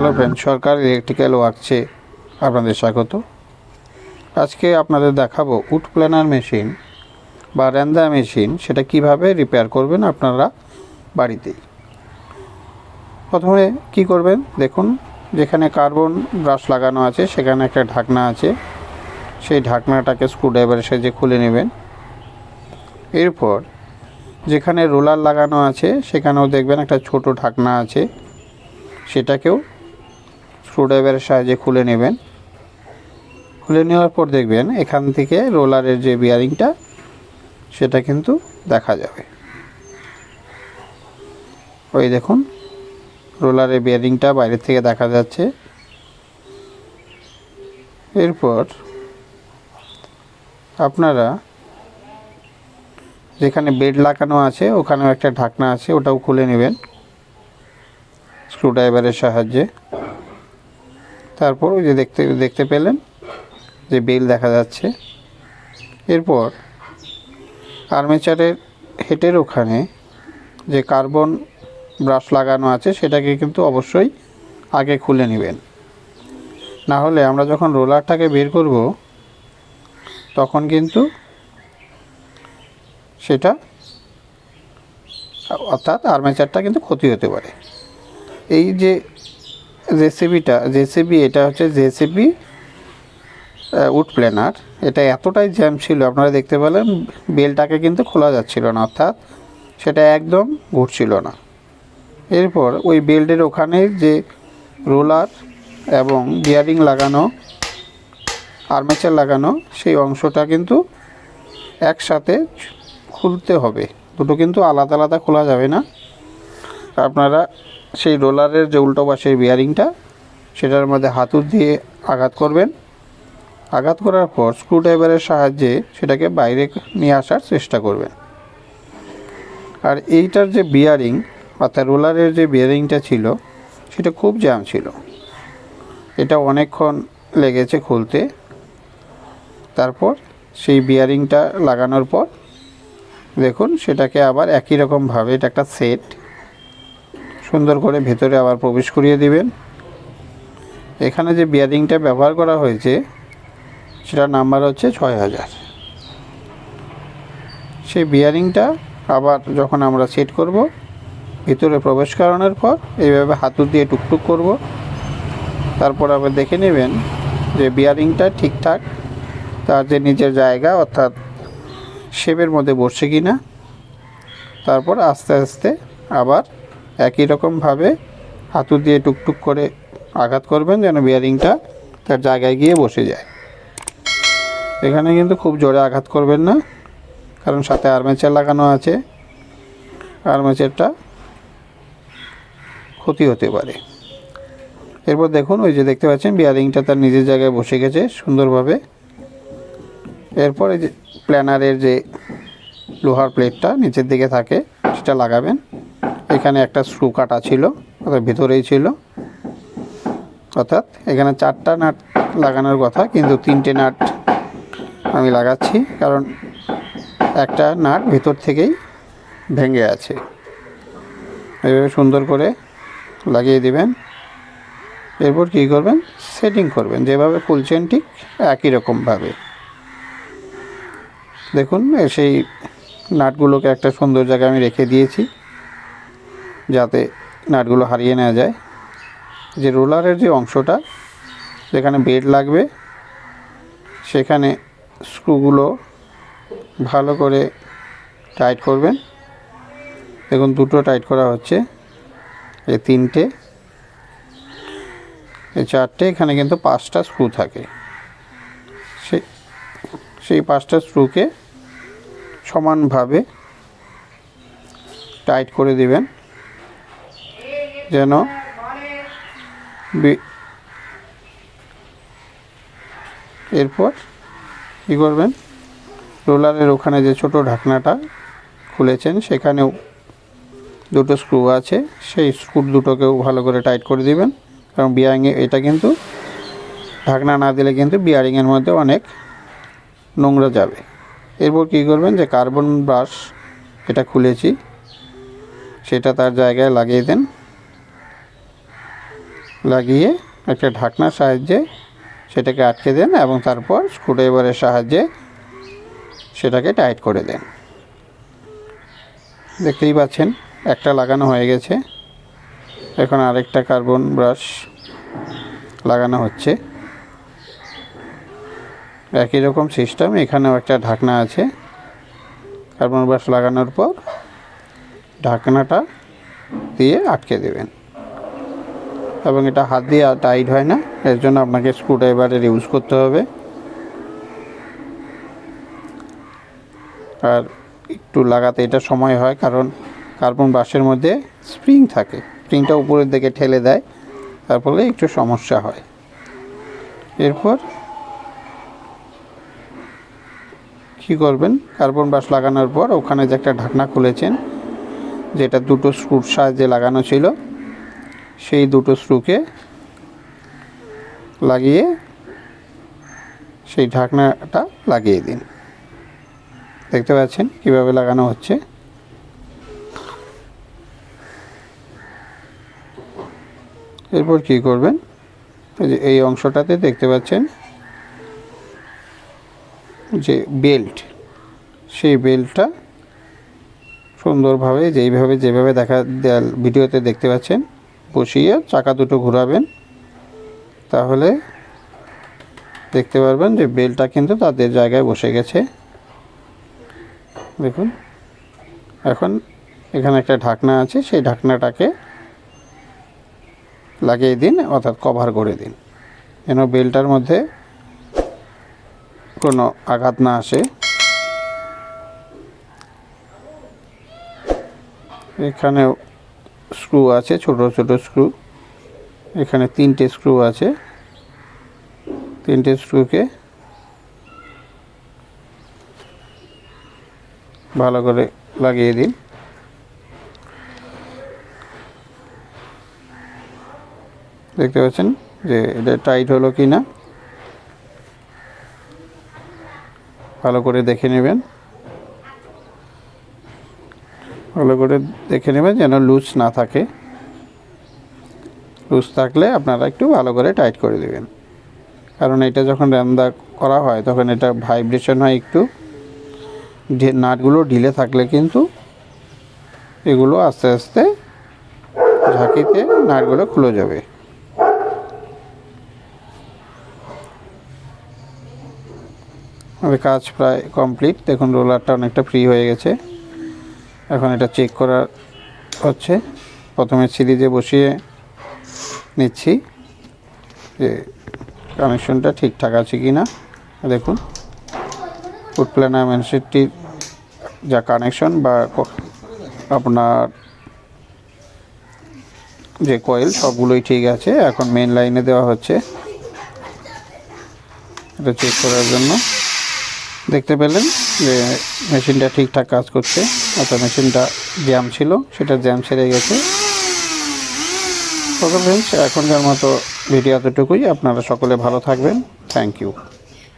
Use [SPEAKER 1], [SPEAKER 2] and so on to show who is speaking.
[SPEAKER 1] Hello friend, সরকার electrical ওয়ার্কসে আপনাদের স্বাগত। আজকে আপনাদের দেখাবো উড প্ল্যানার মেশিন বা র্যান্দা মেশিন, সেটা কিভাবে রিপেয়ার করবেন আপনারা বাড়িতেই। প্রথমে কি করবেন দেখুন, যেখানে কার্বন ব্রাশ লাগানো আছে সেখানে একটা ঢাকনা আছে, সেই ঢাকনাটাকে স্ক্রুড্রাইভারের সাহায্যে খুলে নেবেন। এরপর যেখানে রোলার লাগানো আছে সেখানেও দেখবেন একটা ছোট ঢাকনা আছে, সেটাকেও স্ক্রুড্রাইভারের সাহায্যে খুলে নেবেন। খুলে নেওয়ার পর দেখবেন এখান থেকে রোলারের যে বিয়ারিংটা সেটা কিন্তু দেখা যাবে। ওই দেখুন রোলারের বিয়ারিংটা বাইরে থেকে দেখা যাচ্ছে। এরপর আপনারা যেখানে বেড লাগানো আছে ওখানেও একটা ঢাকনা আছে, ওটাও খুলে নেবেন স্ক্রুড্রাইভারের সাহায্যে। তারপর ওই যে দেখতে পেলেন যে বেল দেখা যাচ্ছে। এরপর আর্মেচারের হেডের ওখানে যে কার্বন ব্রাশ লাগানো আছে সেটাকে কিন্তু অবশ্যই আগে খুলে নেবেন, না হলে আমরা যখন রোলারটাকে বের করব তখন কিন্তু সেটা অর্থাৎ আর্মেচারটা কিন্তু ক্ষতি হতে পারে। এই যে জেসিবি এটা হচ্ছে জেসিবি উড প্ল্যানার। এটা এতটাই জ্যাম ছিল, আপনারা দেখতে পেলেন বেলটাকে কিন্তু খোলা যাচ্ছিল না, অর্থাৎ সেটা একদম ঘুরছিল না। এরপর ওই বেল্টের ওখানে যে রোলার এবং বিয়ারিং লাগানো, আর্মেচার লাগানো, সেই অংশটা কিন্তু একসাথে খুলতে হবে, দুটো কিন্তু আলাদা আলাদা খোলা যাবে না। আপনারা সেই রোলারের যে উল্টো পাশের বিয়ারিংটা সেটার মধ্যে হাতুড়ি দিয়ে আঘাত করবেন। আঘাত করার পর স্ক্রুড্রাইভারের সাহায্যে সেটাকে বাইরে নিয়ে আসার চেষ্টা করবেন। আর এইটার যে বিয়ারিং অর্থাৎ রোলারের যে বিয়ারিংটা ছিল সেটা খুব জ্যাম ছিল, এটা অনেকক্ষণ লেগেছে খুলতে। তারপর সেই বিয়ারিংটা লাগানোর পর দেখুন সেটাকে আবার একই রকমভাবে, এটা একটা সেট, সুন্দর করে ভেতরে আবার প্রবেশ করিয়ে দিবেন। এখানে যে বিয়ারিংটা ব্যবহার করা হয়েছে সেটার নাম্বার হচ্ছে 6000। সেই বিয়ারিংটা আবার যখন আমরা সেট করব, ভিতরে প্রবেশ করানোর পর এইভাবে হাতুড়ি দিয়ে টুকটুক করব। তারপর আবার দেখে নেবেন যে বিয়ারিংটা ঠিকঠাক তার যে নিজের জায়গা অর্থাৎ শেপের মধ্যে বসছে কি না। তারপর আস্তে আস্তে আবার একই রকমভাবে হাতুড়ি দিয়ে টুকটুক করে আঘাত করবেন যেন বিয়ারিংটা তার জায়গায় গিয়ে বসে যায়। এখানে কিন্তু খুব জোরে আঘাত করবেন না, কারণ সাথে আর্মেচার লাগানো আছে, আর্মেচারটা ক্ষতি হতে পারে। এরপর দেখুন ওই যে দেখতে পাচ্ছেন বিয়ারিংটা তার নিজের জায়গায় বসে গেছে সুন্দরভাবে। এরপর এই যে প্ল্যানারের যে লোহার প্লেটটা নিচের দিকে থাকে সেটা লাগাবেন। এখানে একটা স্ক্রু কাটা ছিল, অর্থাৎ ভিতরেই ছিল, অর্থাৎ এখানে 4টা নাট লাগানোর কথা কিন্তু 3টে নাট আমি লাগাচ্ছি, কারণ একটা নাট ভিতর থেকেই ভেঙে আছে। এভাবে সুন্দর করে লাগিয়ে দিবেন। এরপর কী করবেন, সেটিং করবেন যেভাবে খুলছেন ঠিক একই রকমভাবে। দেখুন সেই নাটগুলোকে একটা সুন্দর জায়গায় আমি রেখে দিয়েছি যাতে নাটগুলো হারিয়ে না যায়। যে রোলারের যে অংশটা যেখানে বেড লাগবে সেখানে স্ক্রুগুলো ভালো করে টাইট করবেন। দেখুন দুটো টাইট করা হচ্ছে, এই 3টে, এই 4টে, এখানে কিন্তু 5টা স্ক্রু থাকে। সেই 5টা স্ক্রুকে সমানভাবে টাইট করে দিবেন যেন এরপর কী করবেন, রোলারের ওখানে যে ছোট ঢাকনাটা খুলেছেন সেখানেও দুটো স্ক্রু আছে, সেই স্ক্রু দুটোকেও ভালো করে টাইট করে দিবেন, কারণ বিয়ারিংয়ে এটা কিন্তু ঢাকনা না দিলে কিন্তু বিয়ারিংয়ের মধ্যে অনেক নোংরা যাবে। এরপর কী করবেন, যে কার্বন ব্রাশ এটা খুলেছি সেটা তার জায়গায় লাগিয়ে দেন। লাগিয়ে একটা ঢাকনার সাহায্যে সেটাকে আটকে দেন এবং তারপর স্ক্রুড্রাইভারের সাহায্যে সেটাকে টাইট করে দেন। দেখতেই পাচ্ছেন একটা লাগানো হয়ে গেছে, এখন আরেকটা কার্বন ব্রাশ লাগানো হচ্ছে। একই রকম সিস্টেম, এখানেও একটা ঢাকনা আছে। কার্বন ব্রাশ লাগানোর পর ঢাকনাটা দিয়ে আটকে দেবেন এবং এটা হাত দিয়ে টাইট হয় না, এর জন্য আপনাকে স্ক্রুড্রাইভারের ইউজ করতে হবে। আর একটু লাগাতে এটা সময় হয়, কারণ কার্বন ব্রাশের মধ্যে স্প্রিং থাকে, স্প্রিংটা উপরের দিকে ঠেলে দেয়, তার ফলে একটু সমস্যা হয়। এরপর কী করবেন, কার্বন ব্রাশ লাগানোর পর ওখানে যে একটা ঢাকনা খুলেছেন, যেটা দুটো স্ক্রুর সাহায্যে লাগানো ছিল, সেই দুটো স্ক্রুকে লাগিয়ে সেই ঢাকনাটা লাগিয়ে দিন। দেখতে পাচ্ছেন কিভাবে লাগানো হচ্ছে। এরপর কি করবেন, এই অংশটাতে দেখতে পাচ্ছেন যে বেল্ট, সেই বেল্টটা সুন্দরভাবে যেভাবে ভিডিওতে দেখতে পাচ্ছেন বসিয়ে চাকা দুটো ঘোরাবেন, তাহলে দেখতে পারবেন যে বেল্টটা কিন্তু তাদের জায়গায় বসে গেছে। দেখুন, এখন এখানে একটা ঢাকনা আছে, সেই ঢাকনাটাকে লাগিয়ে দিন, অর্থাৎ কভার করে দিন, যেন বেল্টটার মধ্যে কোনো আঘাত না আসে। এখানে স্ক্রু আছে, ছোট ছোট স্ক্রু, এখানে 3টে স্ক্রু আছে, 3টে স্ক্রুকে ভালো করে লাগিয়ে দিন। দেখতে পাচ্ছেন যে এটা টাইট হলো কি না, ভালো করে দেখে নেবেন, যেন লুজ না থাকে। লুজ থাকলে আপনারা একটু ভালো করে টাইট করে দেবেন, কারণ এটা যখন রান্দা করা হয় তখন এটা ভাইব্রেশন হয় একটু, নাটগুলো ঢিলে থাকলে কিন্তু এগুলো আস্তে আস্তে ঝাঁকিতে নাটগুলো খুলে যাবে। আমাদের কাজ প্রায় কমপ্লিট। দেখুন রোলারটা অনেকটা ফ্রি হয়ে গেছে। এখন এটা চেক করা হচ্ছে। প্রথমে সিরিজে বসিয়ে নিচ্ছি যে কানেকশনটা ঠিকঠাক আছে কি না। দেখুন ফুড প্ল্যানার ম্যানসেটটির যা কানেকশন বা আপনার যে কয়েল সবগুলোই ঠিক আছে। এখন মেন লাইনে দেওয়া হচ্ছে এটা চেক করার জন্য। দেখতে পেলেন যে মেশিনটা ঠিকঠাক কাজ করছে, অর্থাৎ মেশিনটা জ্যাম ছিল সেটা জ্যাম ছেড়ে গেছে। ওকে ফ্রেন্ডস, এখনকার মতো ভিডিও এতটুকুই। আপনারা সকলে ভালো থাকবেন। Thank you.